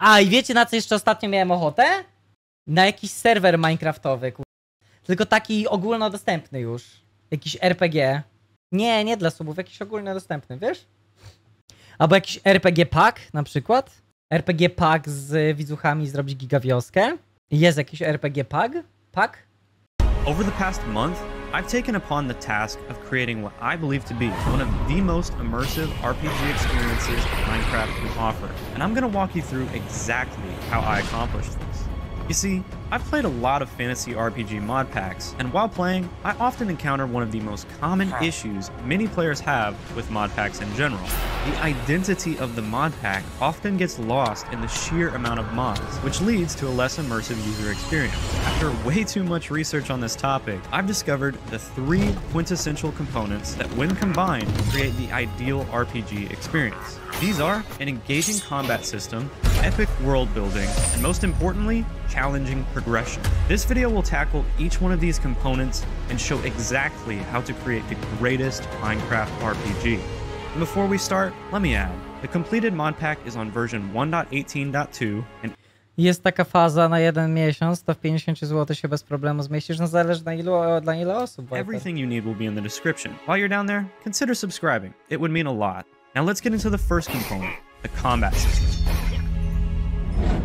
A i wiecie, na co jeszcze ostatnio miałem ochotę? Na jakiś serwer minecraftowy, tylko taki ogólnodostępny już. Jakiś RPG. Nie dla subów, jakiś ogólnodostępny, wiesz? Albo jakiś RPG pack na przykład. RPG pack z widzuchami zrobić gigawioskę. Jest jakiś RPG pack? Over the past month, I've taken upon the task of creating what I believe to be one of the most immersive RPG experiences Minecraft can offer. And I'm going to walk you through exactly how I accomplished this. You see, I've played a lot of fantasy RPG mod packs, and while playing, I often encounter one of the most common issues many players have with mod packs in general. The identity of the mod pack often gets lost in the sheer amount of mods, which leads to a less immersive user experience. After way too much research on this topic, I've discovered the 3 quintessential components that, when combined, create the ideal RPG experience. These are an engaging combat system, epic world building, and most importantly, challenging progression. This video will tackle each one of these components and show exactly how to create the greatest Minecraft RPG. And before we start, let me add, the completed mod pack is on version 1.18.2 and Jest taka faza na 1 miesiąc, to w 50 zł się bez problemu zmieścisz, no zależy dla ile osób. everything you need will be in the description. While you're down there, consider subscribing. It would mean a lot. Now let's get into the first component, the combat system.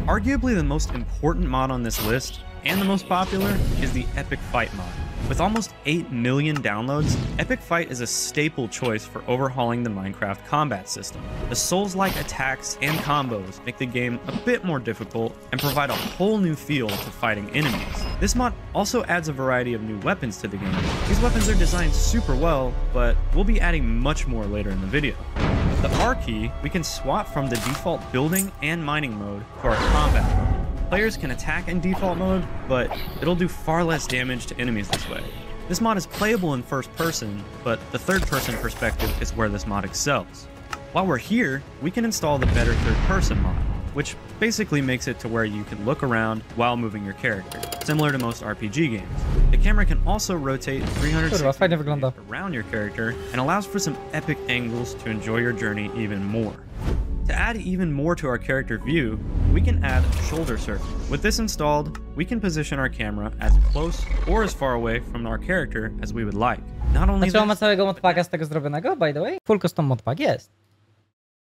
Arguably the most important mod on this list, and the most popular, is the Epic Fight mod. With almost 8 million downloads, Epic Fight is a staple choice for overhauling the Minecraft combat system. The Souls-like attacks and combos make the game a bit more difficult and provide a whole new feel to fighting enemies. This mod also adds a variety of new weapons to the game. These weapons are designed super well, but we'll be adding much more later in the video. With the R key, we can swap from the default building and mining mode to our combat mode. Players can attack in default mode, but it'll do far less damage to enemies this way. This mod is playable in first person, but the third person perspective is where this mod excels. While we're here, we can install the better third person mod, which basically makes it to where you can look around while moving your character, similar to most RPG games. The camera can also rotate 360 degrees around your character and allows for some epic angles to enjoy your journey even more. To add even more to our character view, we can add shoulder surfing. With this installed, we can position our camera as close or as far away from our character as we would like. Not only Znaczy on ma całego modpacka z tego zrobionego, by the way? Full custom modpack jest.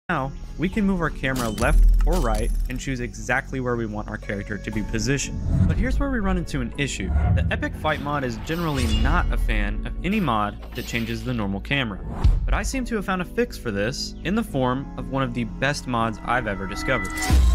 Now, we can move our camera left or right and choose exactly where we want our character to be positioned. But here's where we run into an issue. The Epic Fight mod is generally not a fan of any mod that changes the normal camera. But I seem to have found a fix for this in the form of one of the best mods I've ever discovered.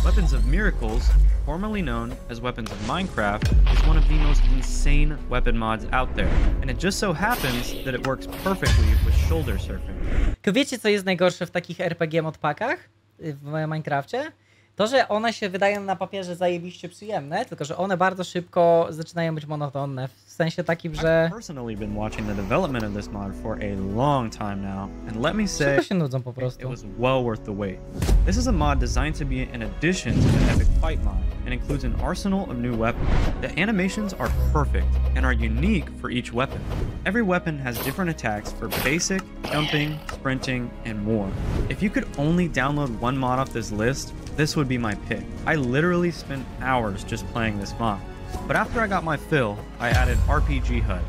Weapons of Miracles, formerly known as Weapons of Minecraft, is one of the most insane weapon mods out there, and it just so happens that it works perfectly with shoulder surfing. Tylko wiecie, co jest najgorsze w takich RPG modpackach w Minecrafcie? To, że one się wydają na papierze zajebiście przyjemne, tylko że one bardzo szybko zaczynają być monotonne. W sensie takim, że... I've personally been watching the development of this mod for a long time now, and let me say, szybko się nudzą po prostu. it was well worth the wait. This is a mod designed to be an addition to the Epic Fight mod, and includes an arsenal of new weapons. The animations are perfect and are unique for each weapon. Every weapon has different attacks for basic, jumping, sprinting, and more. If you could only download one mod off this list, this would be my pick. I literally spent hours just playing this mod. But after I got my fill, I added RPG HUD.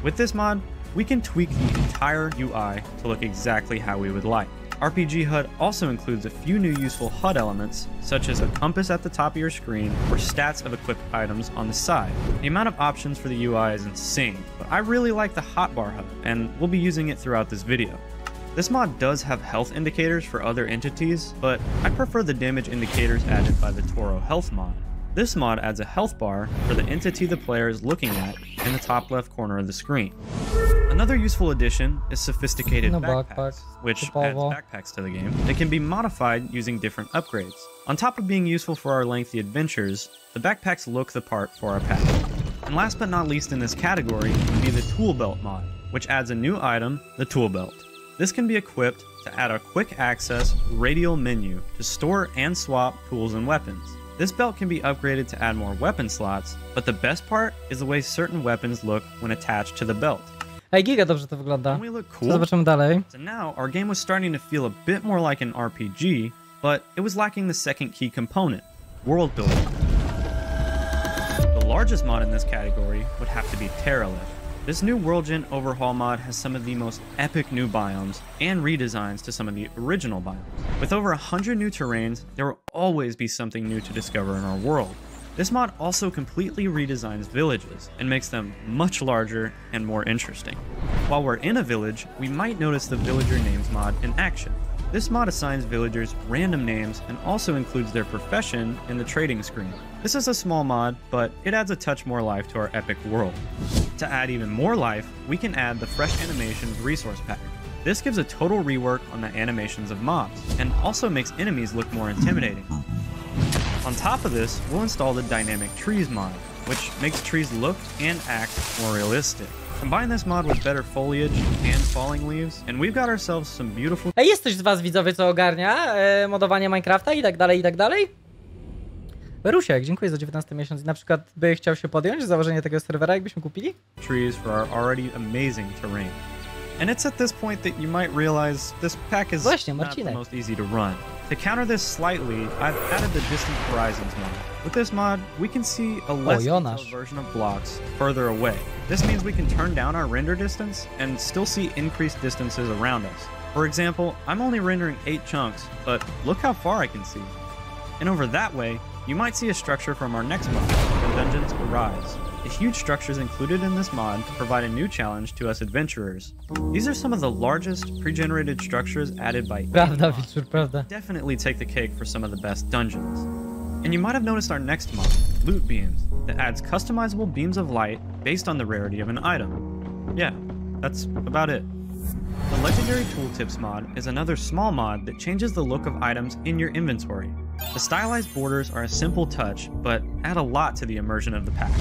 With this mod, we can tweak the entire UI to look exactly how we would like. RPG HUD also includes a few new useful HUD elements, such as a compass at the top of your screen or stats of equipped items on the side. The amount of options for the UI is insane, but I really like the hotbar HUD, and we'll be using it throughout this video. This mod does have health indicators for other entities, but I prefer the damage indicators added by the Toro Health mod. This mod adds a health bar for the entity the player is looking at in the top left corner of the screen. Another useful addition is sophisticated backpacks, which adds backpacks to the game. They can be modified using different upgrades. On top of being useful for our lengthy adventures, the backpacks look the part for our pack. And last but not least in this category would be the Tool Belt mod, which adds a new item, the Tool Belt. This can be equipped to add a quick access radial menu to store and swap tools and weapons. This belt can be upgraded to add more weapon slots, but the best part is the way certain weapons look when attached to the belt. Ej, giga dobrze to wygląda. Don't we look cool? Zobaczymy dalej. So now our game was starting to feel a bit more like an RPG, but it was lacking the second key component, world building. The largest mod in this category would have to be Terralift. This new World Gen overhaul mod has some of the most epic new biomes and redesigns to some of the original biomes. With over 100 new terrains, there will always be something new to discover in our world. This mod also completely redesigns villages and makes them much larger and more interesting. While we're in a village, we might notice the villager names mod in action. This mod assigns villagers random names and also includes their profession in the trading screen. This is a small mod, but it adds a touch more life to our epic world. To add even more life, we can add the Fresh Animations resource pack. This gives a total rework on the animations of mobs, and also makes enemies look more intimidating. On top of this, we'll install the Dynamic Trees mod, which makes trees look and act more realistic. Combine this mod with better foliage and falling leaves, and we've got ourselves some beautiful... A jest ktoś z was, widzowie, co ogarnia modowanie Minecrafta i tak dalej, i tak dalej? Berusiek, dziękuję za 19 miesiąc. Na przykład by chciał się podjąć założenie tego serwera, jakbyśmy kupili? Trees for our already amazing terrain. And it's at this point that you might realize this pack is not the most easy to run. To counter this slightly, I've added the Distant Horizons mod. With this mod, we can see a less detailed version of blocks further away. This means we can turn down our render distance and still see increased distances around us. For example, I'm only rendering 8 chunks, but look how far I can see. And over that way, you might see a structure from our next mod, the Dungeons Arise. The huge structures included in this mod provide a new challenge to us adventurers. These are some of the largest pre-generated structures added by definitely take the cake for some of the best dungeons. And you might have noticed our next mod, Loot Beams, that adds customizable beams of light based on the rarity of an item. Yeah, that's about it. The Legendary Tooltips mod is another small mod that changes the look of items in your inventory. The stylized borders are a simple touch, but add a lot to the immersion of the pack.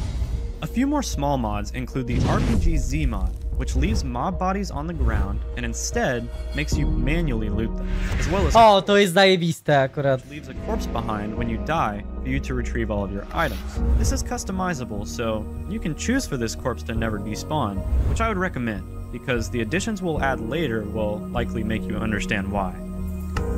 A few more small mods include the RPG Z mod, which leaves mob bodies on the ground and instead makes you manually loot them, as well as to jest zajebiste akurat. Which leaves a corpse behind when you die for you to retrieve all of your items. This is customizable, so you can choose for this corpse to never despawn, which I would recommend, because the additions we'll add later will likely make you understand why.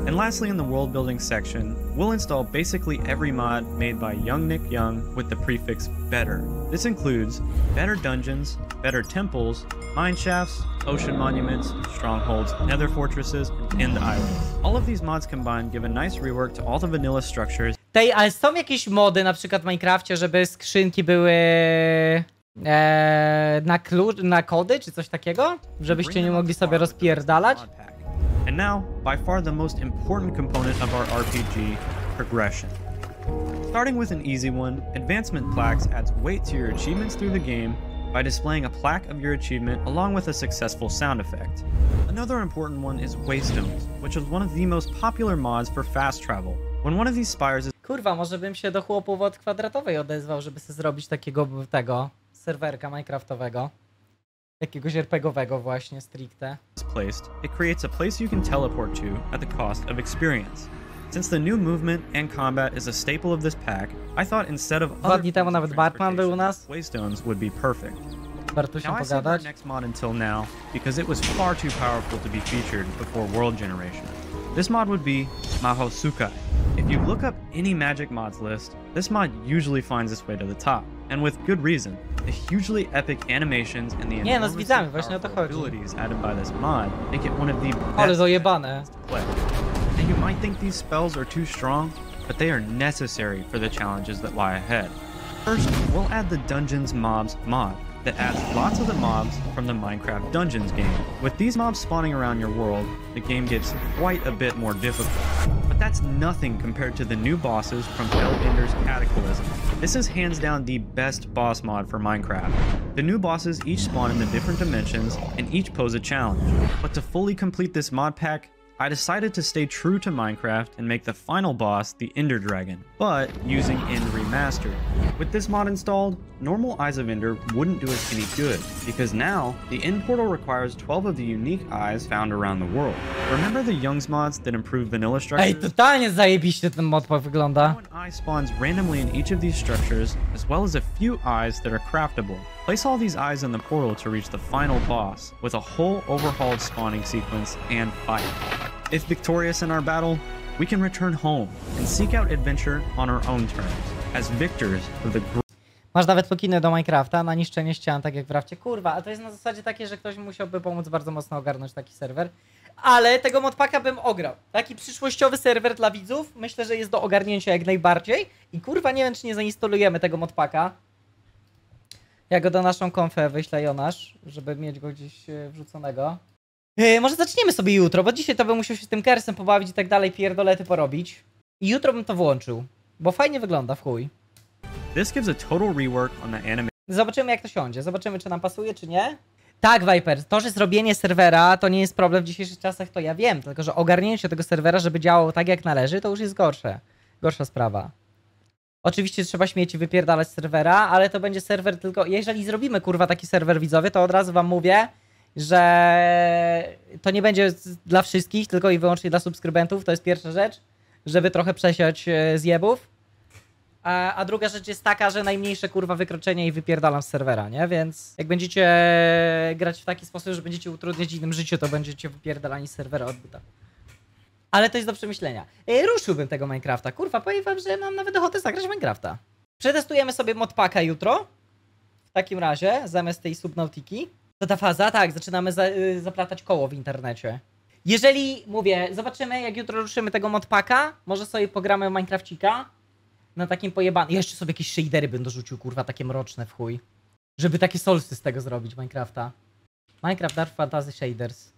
And lastly, in the world building section, we'll install basically every mod made by Young Nick Young with the prefix better. This includes better dungeons, better temples, mine shafts, ocean monuments, strongholds, nether fortresses, and end islands. All of these mods combined give a nice rework to all the vanilla structures. Ale są jakieś mody na przykład w Minecrafcie, żeby skrzynki były na kody czy coś takiego? Żebyście nie mogli sobie rozpierdalać? And now, by far the most important component of our RPG, progression. Starting with an easy one, Advancement Plaques adds weight to your achievements through the game by displaying a plaque of your achievement along with a successful sound effect. Another important one is Waystones, which is one of the most popular mods for fast travel. When one of these spires is... Kurwa, może bym się do chłopów od kwadratowej odezwał, żeby sobie zrobić takiego serwerka minecraftowego. Jakiegoś RPGowego właśnie, stricte. Placed, it creates a place you can teleport to at the cost of experience. Since the new movement and combat is a staple of this pack, I thought instead of other dni temu nawet Bartman był u nas. Waystones would be perfect. Bartusią now I saved our next mod until now because it was far too powerful to be featured before world generation. This mod would be Mahosukai. If you look up any magic mods list, this mod usually finds its way to the top, and with good reason. The hugely epic animations and the enormously powerful abilities added by this mod make it one of the best to play. And you might think these spells are too strong, but they are necessary for the challenges that lie ahead. First, we'll add the Dungeons Mobs mod that adds lots of the mobs from the Minecraft Dungeons game. With these mobs spawning around your world, the game gets quite a bit more difficult. But that's nothing compared to the new bosses from Ender's Cataclysm. This is hands down the best boss mod for Minecraft. The new bosses each spawn in the different dimensions and each pose a challenge. But to fully complete this mod pack, I decided to stay true to Minecraft and make the final boss the Ender Dragon, but using End Remastered. With this mod installed, normal Eyes of Ender wouldn't do us any good, because now, the End Portal requires 12 of the unique eyes found around the world. Remember the Young's mods that improve vanilla structures? Ej, totalnie zajebiście ten mod wygląda. Now an eye spawns randomly in each of these structures, as well as a few eyes that are craftable. Place all these eyes in the portal to reach the final boss, with a whole overhauled spawning sequence and fight. If victorious in our battle, We can return home and seek out adventure on our own terms, as victors of the Masz nawet pluginy do Minecrafta na niszczenie ścian, tak jak w Rafcie. Kurwa, a to jest na zasadzie takie, że ktoś musiałby pomóc bardzo mocno ogarnąć taki serwer. Ale tego modpacka bym ograł. Taki przyszłościowy serwer dla widzów, myślę, że jest do ogarnięcia jak najbardziej. I kurwa, nie wiem, czy nie zainstalujemy tego modpacka. Ja go do naszą konfę wyślę, Jonasz, żeby mieć go gdzieś wrzuconego. Może zaczniemy sobie jutro, bo dzisiaj to bym musiał się z tym kersem pobawić i tak dalej, pierdolety porobić. I jutro bym to włączył, bo fajnie wygląda, w chuj. This gives a total rework on the animation. Zobaczymy, jak to siądzie, zobaczymy, czy nam pasuje, czy nie. Tak, Viper, to, że zrobienie serwera to nie jest problem w dzisiejszych czasach, to ja wiem, tylko że ogarnięcie tego serwera, żeby działał tak, jak należy, to już jest gorsze. Gorsza sprawa. Oczywiście trzeba śmieci wypierdalać z serwera, ale to będzie serwer tylko... Jeżeli zrobimy, kurwa, taki serwer widzowie, to od razu wam mówię, że to nie będzie dla wszystkich, tylko i wyłącznie dla subskrybentów, to jest pierwsza rzecz, żeby trochę przesiać zjebów. A druga rzecz jest taka, że najmniejsze kurwa wykroczenie i wypierdalam z serwera, nie? Więc jak będziecie grać w taki sposób, że będziecie utrudniać innym życie, to będziecie wypierdalani z serwera od buta. Ale to jest do przemyślenia. Ruszyłbym tego Minecrafta. Kurwa, powiem wam, że mam nawet ochotę zagrać w Minecrafta. Przetestujemy sobie modpacka jutro. W takim razie, zamiast tej subnautiki. To ta faza? Tak, zaczynamy zaplatać koło w internecie. Jeżeli, mówię, zobaczymy, jak jutro ruszymy tego modpacka, może sobie pogramy w Minecrafcika. Na takim pojebanym. Ja jeszcze sobie jakieś shadery bym dorzucił, kurwa, takie mroczne w chuj. Żeby takie solsty z tego zrobić, Minecrafta. Minecraft Dark Fantasy Shaders.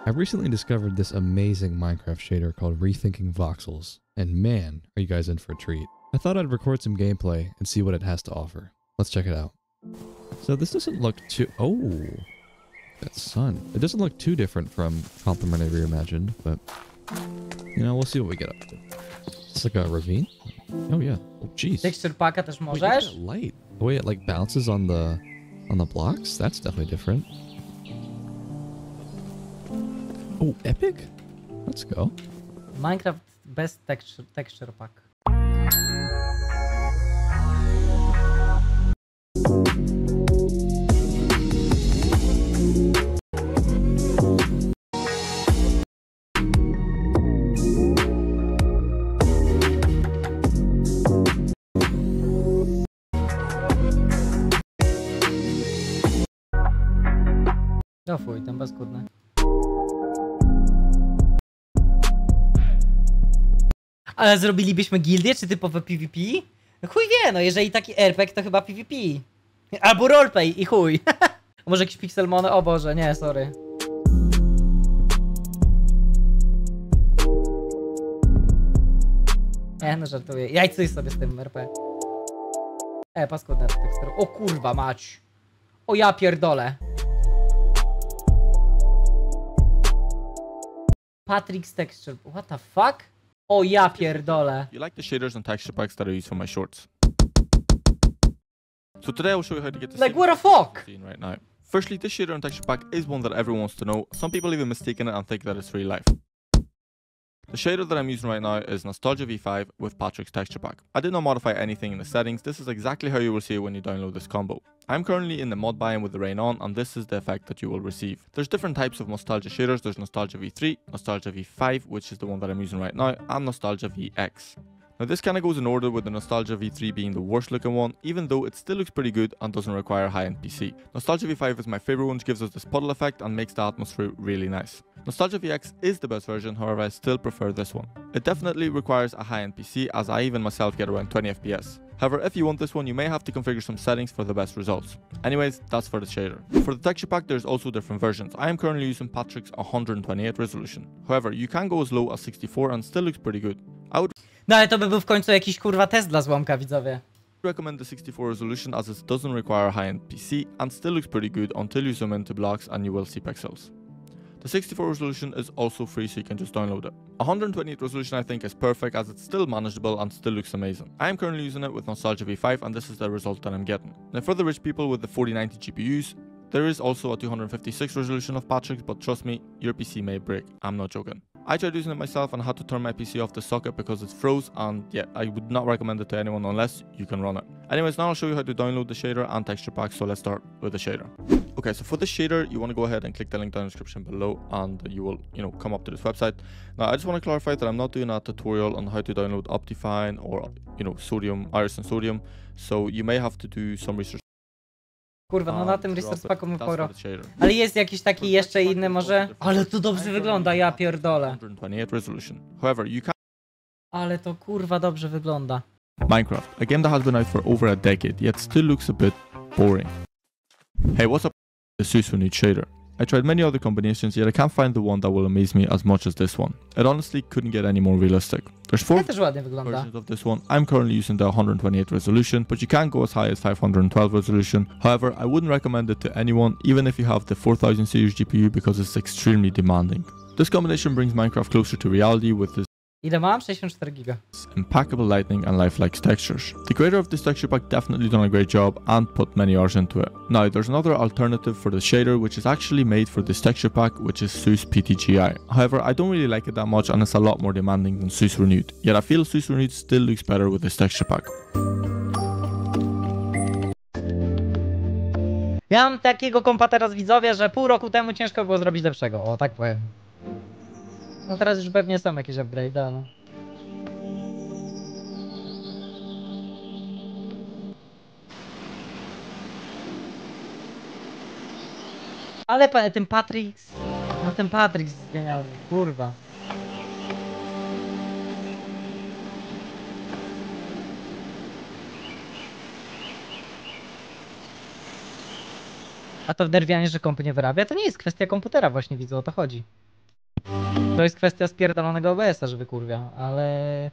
I've recently discovered this amazing Minecraft shader called Rethinking Voxels, and man, are you guys in for a treat. I thought I'd record some gameplay and see what it has to offer. Let's check it out. So this doesn't look too... Oh, that sun. It doesn't look too different from Complement I Reimagined, but, you know, we'll see what we get up to. It's like a ravine? Oh yeah. Oh jeez. Texture packa też Wait, look możesz. at that light. The way it like bounces on the blocks? That's definitely different. Oh, epic? Let's go. Minecraft best texture pack. No fuj, ten paskudny. Ale zrobilibyśmy gildię, czy typowe PvP? No chuj wie, no jeżeli taki RPG to chyba PvP. Albo roleplay i chuj. A może jakiś pixelmony? O Boże, nie, sorry. Nie, no żartuję. Jajcuj sobie z tym RP. Paskudne tekstury. O kurwa mać. O ja pierdolę. Patrick's texture. What the fuck? O ja pierdolę. You like the shaders and texture packs that I use for my shorts. So today I'll show you how to get the Like what the fuck? scene right now. Firstly, this shader and texture pack is one that everyone wants to know. Some people even mistaken it and think that it's real life. The shader that I'm using right now is Nostalgia V5 with Patrick's texture pack. I did not modify anything in the settings. This is exactly how you will see it when you download this combo. I'm currently in the mod biome with the rain on, and this is the effect that you will receive. There's different types of Nostalgia shaders. There's Nostalgia V3, Nostalgia V5, which is the one that I'm using right now, and Nostalgia VX. Now this kind of goes in order, with the Nostalgia V3 being the worst looking one, even though it still looks pretty good and doesn't require high-end PC. Nostalgia V5 is my favorite one, which gives us this puddle effect and makes the atmosphere really nice. Nostalgia VX is the best version, however I still prefer this one. It definitely requires a high-end PC, as I even myself get around 20 FPS. However, if you want this one, you may have to configure some settings for the best results. Anyways, that's for the shader. For the texture pack, there's also different versions. I am currently using Patrick's 128 resolution. However, you can go as low as 64 and still looks pretty good. I would No ale to by był w końcu jakiś kurwa test dla złomka, widzowie. recommend the 64 resolution, as it doesn't require high-end PC and still looks pretty good until you zoom into blocks and you will see pixels. The 64 resolution is also free, so you can just download it. 128 resolution I think is perfect, as it's still manageable and still looks amazing. I am currently using it with Nostalgia V5, and this is the result that I'm getting. Now for the rich people with the 4090 GPUs, there is also a 256 resolution of Patrick's, but trust me, your PC may break. I'm not joking. I tried using it myself and had to turn my PC off the socket because it's froze, and yeah, I would not recommend it to anyone unless you can run it. Anyways, now I'll show you how to download the shader and texture pack, so let's start with the shader. Okay, so for the shader, you want to go ahead and click the link down in the description below, and you will, come up to this website. Now, I just want to clarify that I'm not doing a tutorial on how to download Optifine or, Sodium, Iris and Sodium. So you may have to do some research. Kurwa, no na tym resource packu my poro. Ale jest jakiś taki jeszcze inny może? Ale to dobrze wygląda, ja pierdolę. 128 resolution. However, you can. Ale to kurwa dobrze wygląda. Minecraft, a game that has been out for over a decade, yet still looks a bit boring. Hey, what's up? The Susu Need shader. I tried many other combinations, yet I can't find the one that will amaze me as much as this one. It honestly couldn't get any more realistic. There's 4 też ładnie wygląda. versions of this one. I'm currently using the 128 resolution, but you can go as high as 512 resolution. However, I wouldn't recommend it to anyone, even if you have the 4000 series GPU, because it's extremely demanding. This combination brings Minecraft closer to reality with this Ile mam? 64 giga. impeccable lighting and lifelike textures. The creator of this texture pack definitely done a great job and put many hours into it. Now, there's another alternative for the shader which is actually made for this texture pack, which is SUS PTGI. However, I don't really like it that much and it's a lot more demanding than SUS Renewed. Yet I feel SUS Renewed still looks better with this texture pack. Ja mam takiego kompa teraz, widzowie, że pół roku temu ciężko było zrobić lepszego, o tak powiem. No teraz już pewnie są jakieś upgrade'y, no. Ale ten Patrix, no ten Patrix jest genialny, kurwa. A to wnerwianie, że kompy nie wyrabia, to nie jest kwestia komputera właśnie, widzę, o to chodzi. To jest kwestia spierdolonego OBS-a, że wykurwia, ale...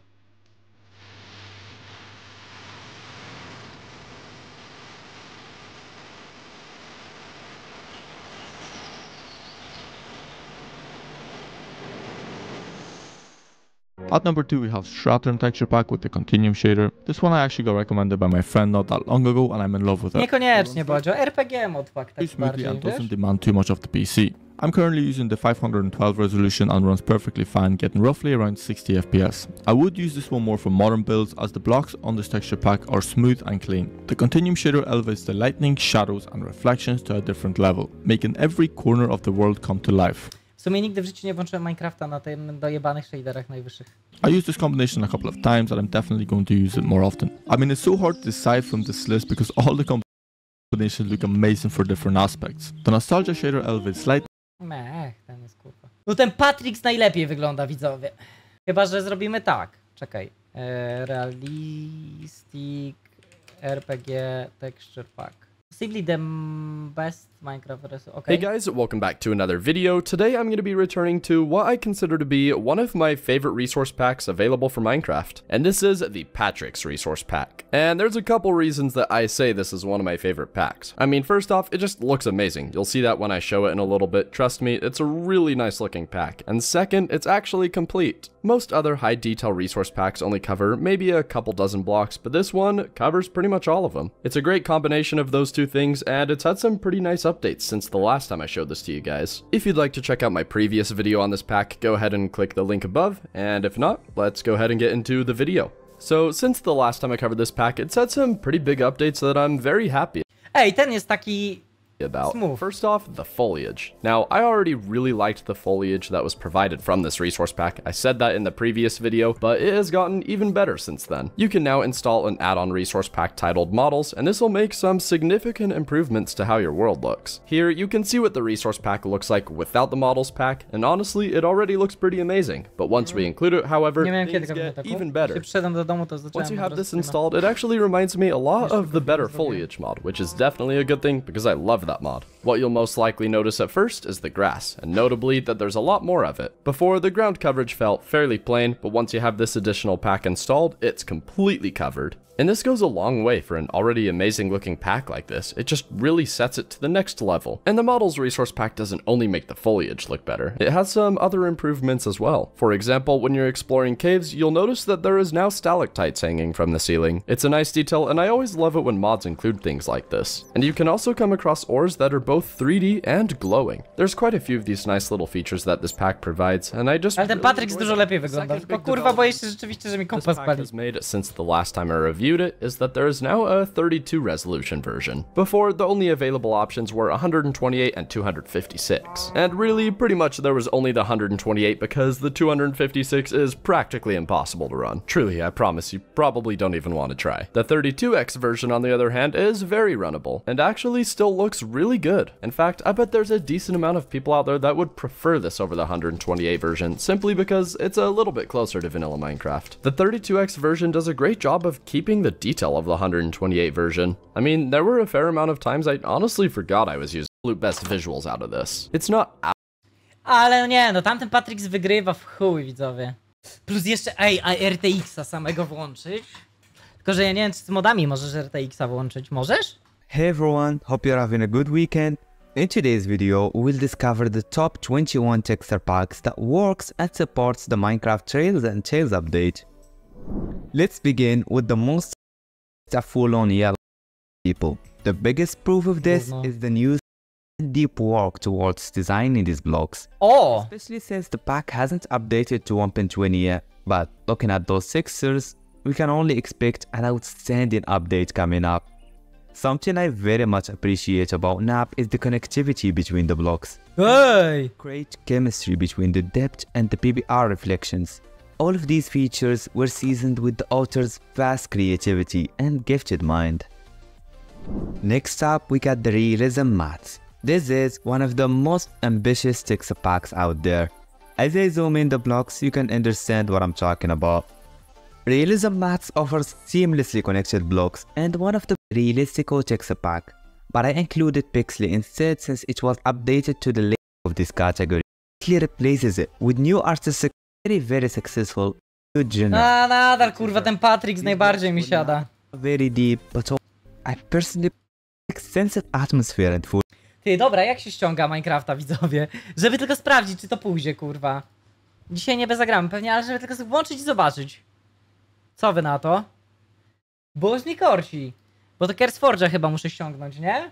At number 2 we have Stratum texture pack with the Continuum shader. This one I actually got recommended by my friend not that long ago and I'm in love with it. Niekoniecznie, bo chodzi o RPG mod fakt tak bardziej, and wiesz? doesn't demand too much of the PC. I'm currently using the 512 resolution and runs perfectly fine, getting roughly around 60 FPS. I would use this one more for modern builds as the blocks on this texture pack are smooth and clean. The Continuum shader elevates the lightning, shadows and reflections to a different level, making every corner of the world come to life. W sumie nigdy w życiu nie włączyłem Minecrafta na tym dojebanych shaderach najwyższych. I used this combination a couple of times and I'm definitely going to use it more often. I mean, it's so hard to decide from this list because all the combinations look amazing for different aspects. The Nostalgia shader elevates light. Ten jest kurwa. No ten Patrix najlepiej wygląda, widzowie. Chyba, że zrobimy tak. Czekaj. Realistic RPG Texture Pack. Possibly the best Minecraft version. Okay. Hey guys, welcome back to another video. Today I'm going to be returning to what I consider to be one of my favorite resource packs available for Minecraft. And this is the Patrick's resource pack. And there's a couple reasons that I say this is one of my favorite packs. I mean, first off, it just looks amazing. You'll see that when I show it in a little bit. Trust me, it's a really nice looking pack. And second, it's actually complete. Most other high detail resource packs only cover maybe a couple dozen blocks, but this one covers pretty much all of them. It's a great combination of those two things, and it's had some pretty nice updates since the last time I showed this to you guys. If you'd like to check out my previous video on this pack, go ahead and click the link above, and if not, let's go ahead and get into the video. So, since the last time I covered this pack, it's had some pretty big updates that I'm very happy Ej, ten jest taki... about. Smooth. First off, the foliage. Now, I already really liked the foliage that was provided from this resource pack. I said that in the previous video, but it has gotten even better since then. You can now install an add-on resource pack titled Models, and this will make some significant improvements to how your world looks. Here, you can see what the resource pack looks like without the Models pack, and honestly, it already looks pretty amazing. But once we include it, however, things get even better. Once you have this installed, it actually reminds me a lot of the Better Foliage mod, which is definitely a good thing because I love that mod. What you'll most likely notice at first is the grass, and notably that there's a lot more of it. Before, the ground coverage felt fairly plain, but once you have this additional pack installed, it's completely covered. And this goes a long way for an already amazing looking pack like this. It just really sets it to the next level. And the Models resource pack doesn't only make the foliage look better, it has some other improvements as well. For example, when you're exploring caves, you'll notice that there is now stalactites hanging from the ceiling. It's a nice detail, and I always love it when mods include things like this. And you can also come across ores that are both 3D and glowing. There's quite a few of these nice little features that this pack provides, and I just Ale ten really Patryk enjoy dużo them. lepiej The wygląda, second tylko big kurwa boję development się rzeczywiście, że mi this kompa pack spali. has made since the last time I reviewed it is that there is now a 32 resolution version. Before, the only available options were 128 and 256. And really, pretty much there was only the 128 because the 256 is practically impossible to run. Truly, I promise you probably don't even want to try. The 32X version, on the other hand, is very runnable, and actually still looks really good. In fact, I bet there's a decent amount of people out there that would prefer this over the 128 version, simply because it's a little bit closer to vanilla Minecraft. The 32X version does a great job of keeping the detail of the 128 version. I mean, there were a fair amount of times I honestly forgot I was using absolute best visuals out of this. It's not Ale nie, no tamten Patryk wygrywa w chuj, widzowie. Plus jeszcze, a RTX-a samego włączyć? Tylko, że ja nie wiem, czy z modami możesz RTX-a włączyć. Możesz? Hey everyone, hope you're having a good weekend. In today's video, we'll discover the top 21 texture packs that works and supports the Minecraft Trails and Tales update. Let's begin with the most full-on yellow people. The biggest proof of this is the new deep work towards designing these blocks. O! Especially since the pack hasn't updated to 1.20 yet, but looking at those textures, we can only expect an outstanding update coming up. Something I very much appreciate about NAP is the connectivity between the blocks. Ej! Great chemistry between the depth and the PBR reflections. All of these features were seasoned with the author's vast creativity and gifted mind. Next up, we got the Realism Mats. This is one of the most ambitious texture packs out there. As I zoom in the blocks, you can understand what I'm talking about. Realism Mats offers seamlessly connected blocks and one of the realistical texture pack, but I included Pixely instead since it was updated to the layout of this category. Pixely replaces it with new artistic, very successful, good genre. A nadal kurwa ten Patryk najbardziej mi siada. Very deep, but I personally like sense of atmosphere and full. Ty, dobra, jak się ściąga Minecrafta, widzowie? Żeby tylko sprawdzić, czy to pójdzie, kurwa. Dzisiaj nie zagramy pewnie, ale żeby tylko sobie włączyć i zobaczyć. Co wy na to? Bo już mi korci. Bo to Curseforge'a chyba muszę ściągnąć, nie?